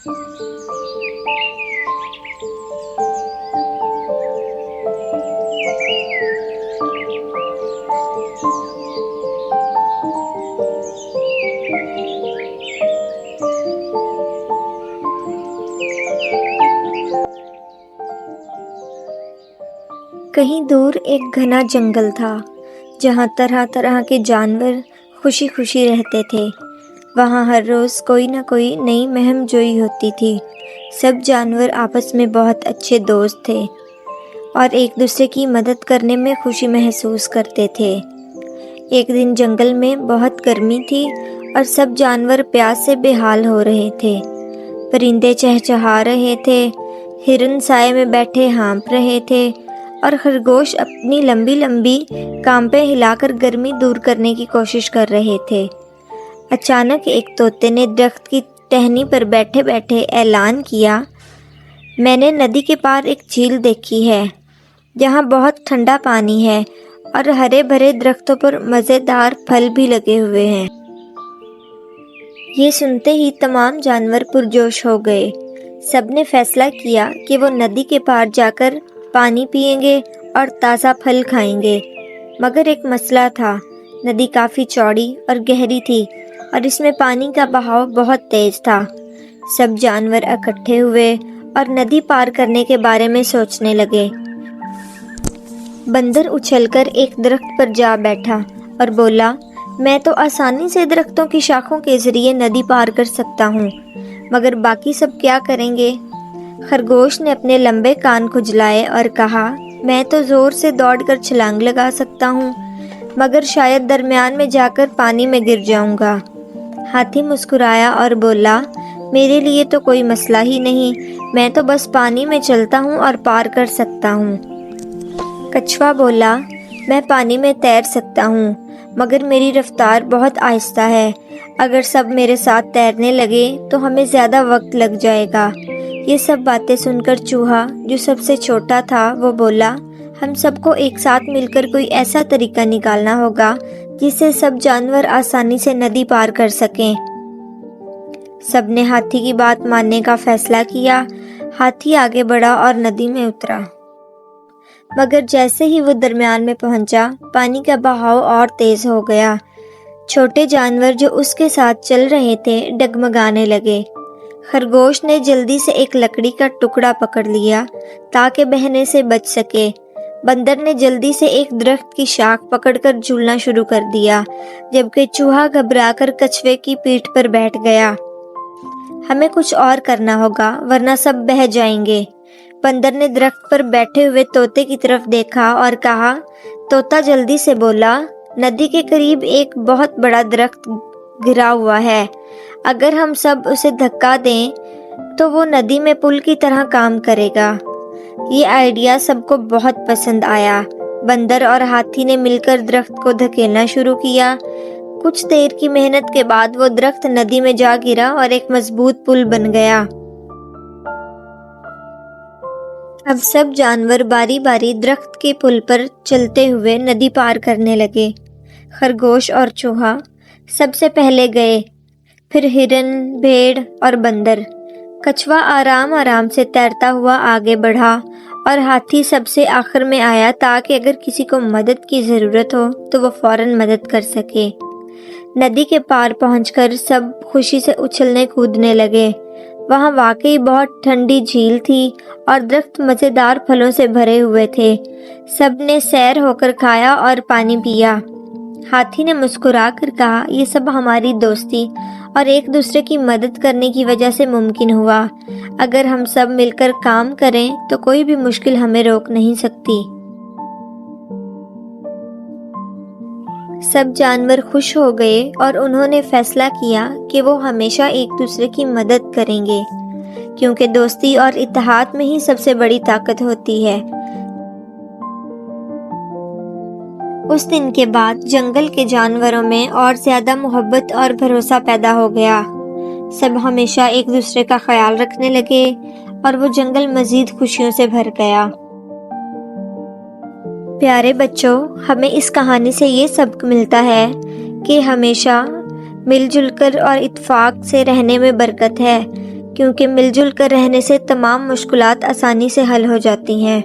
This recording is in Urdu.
کہیں دور ایک گھنا جنگل تھا جہاں طرح طرح کے جانور خوشی خوشی رہتے تھے۔ وہاں ہر روز کوئی نہ کوئی نئی مہم جوئی ہوتی تھی۔ سب جانور آپس میں بہت اچھے دوست تھے اور ایک دوسرے کی مدد کرنے میں خوشی محسوس کرتے تھے۔ ایک دن جنگل میں بہت گرمی تھی اور سب جانور پیاس سے بے حال ہو رہے تھے۔ پرندے چہچہا رہے تھے، ہرن سائے میں بیٹھے ہانپ رہے تھے اور خرگوش اپنی لمبی لمبی کانپیں ہلا کر گرمی دور کرنے کی کوشش کر رہے تھے۔ اچانک ایک طوطے نے درخت کی ٹہنی پر بیٹھے بیٹھے اعلان کیا، میں نے ندی کے پار ایک جھیل دیکھی ہے جہاں بہت ٹھنڈا پانی ہے اور ہرے بھرے درختوں پر مزیدار پھل بھی لگے ہوئے ہیں۔ یہ سنتے ہی تمام جانور پرجوش ہو گئے۔ سب نے فیصلہ کیا کہ وہ ندی کے پار جا کر پانی پئیں گے اور تازہ پھل کھائیں گے۔ مگر ایک مسئلہ تھا، ندی کافی چوڑی اور گہری تھی اور اس میں پانی کا بہاؤ بہت تیز تھا۔ سب جانور اکٹھے ہوئے اور ندی پار کرنے کے بارے میں سوچنے لگے۔ بندر اچھل کر ایک درخت پر جا بیٹھا اور بولا، میں تو آسانی سے درختوں کی شاخوں کے ذریعے ندی پار کر سکتا ہوں، مگر باقی سب کیا کریں گے؟ خرگوش نے اپنے لمبے کان کھجلائے اور کہا، میں تو زور سے دوڑ کر چھلانگ لگا سکتا ہوں، مگر شاید درمیان میں جا کر پانی میں گر جاؤں گا۔ ہاتھی مسکرایا اور بولا، میرے لیے تو کوئی مسئلہ ہی نہیں، میں تو بس پانی میں چلتا ہوں اور پار کر سکتا ہوں۔ کچھوا بولا، میں پانی میں تیر سکتا ہوں، مگر میری رفتار بہت آہستہ ہے، اگر سب میرے ساتھ تیرنے لگے تو ہمیں زیادہ وقت لگ جائے گا۔ یہ سب باتیں سن کر چوہا جو سب سے چھوٹا تھا وہ بولا، ہم سب کو ایک ساتھ مل کر کوئی ایسا طریقہ نکالنا ہوگا جس سے سب جانور آسانی سے ندی پار کر سکیں۔ سب نے ہاتھی کی بات ماننے کا فیصلہ کیا۔ ہاتھی آگے بڑھا اور ندی میں اترا، مگر جیسے ہی وہ درمیان میں پہنچا، پانی کا بہاؤ اور تیز ہو گیا۔ چھوٹے جانور جو اس کے ساتھ چل رہے تھے ڈگمگانے لگے۔ خرگوش نے جلدی سے ایک لکڑی کا ٹکڑا پکڑ لیا تاکہ بہنے سے بچ سکے۔ بندر نے جلدی سے ایک درخت کی شاخ پکڑ کر جھولنا شروع کر دیا، جبکہ چوہا گھبرا کر کچھوے کی پیٹھ پر بیٹھ گیا۔ ہمیں کچھ اور کرنا ہوگا ورنہ سب بہہ جائیں گے۔ بندر نے درخت پر بیٹھے ہوئے طوطے کی طرف دیکھا اور کہا۔ طوطا جلدی سے بولا، ندی کے قریب ایک بہت بڑا درخت گرا ہوا ہے، اگر ہم سب اسے دھکا دیں تو وہ ندی میں پل کی طرح کام کرے گا۔ یہ آئیڈیا سب کو بہت پسند آیا۔ بندر اور ہاتھی نے مل کر درخت کو دھکیلنا شروع کیا۔ کچھ دیر کی محنت کے بعد وہ درخت ندی میں جا گرا اور ایک مضبوط پل بن گیا۔ اب سب جانور باری باری درخت کے پل پر چلتے ہوئے ندی پار کرنے لگے۔ خرگوش اور چوہا سب سے پہلے گئے، پھر ہرن، بھیڑ اور بندر۔ کچھوا آرام آرام سے تیرتا ہوا آگے بڑھا اور ہاتھی سب سے آخر میں آیا تاکہ اگر کسی کو مدد کی ضرورت ہو تو وہ فوراً مدد کر سکے۔ ندی کے پار پہنچ کر سب خوشی سے اچھلنے کودنے لگے۔ وہاں واقعی بہت ٹھنڈی جھیل تھی اور درخت مزیدار پھلوں سے بھرے ہوئے تھے۔ سب نے سیر ہو کر کھایا اور پانی پیا۔ ہاتھی نے مسکرا کر کہا، یہ سب ہماری دوستی اور ایک دوسرے کی مدد کرنے کی وجہ سے ممکن ہوا۔ اگر ہم سب مل کر کام کریں تو کوئی بھی مشکل ہمیں روک نہیں سکتی۔ سب جانور خوش ہو گئے اور انہوں نے فیصلہ کیا کہ وہ ہمیشہ ایک دوسرے کی مدد کریں گے، کیونکہ دوستی اور اتحاد میں ہی سب سے بڑی طاقت ہوتی ہے۔ اس دن کے بعد جنگل کے جانوروں میں اور زیادہ محبت اور بھروسہ پیدا ہو گیا۔ سب ہمیشہ ایک دوسرے کا خیال رکھنے لگے اور وہ جنگل مزید خوشیوں سے بھر گیا۔ پیارے بچوں، ہمیں اس کہانی سے یہ سبق ملتا ہے کہ ہمیشہ مل جل کر اور اتفاق سے رہنے میں برکت ہے، کیونکہ مل جل کر رہنے سے تمام مشکلات آسانی سے حل ہو جاتی ہیں۔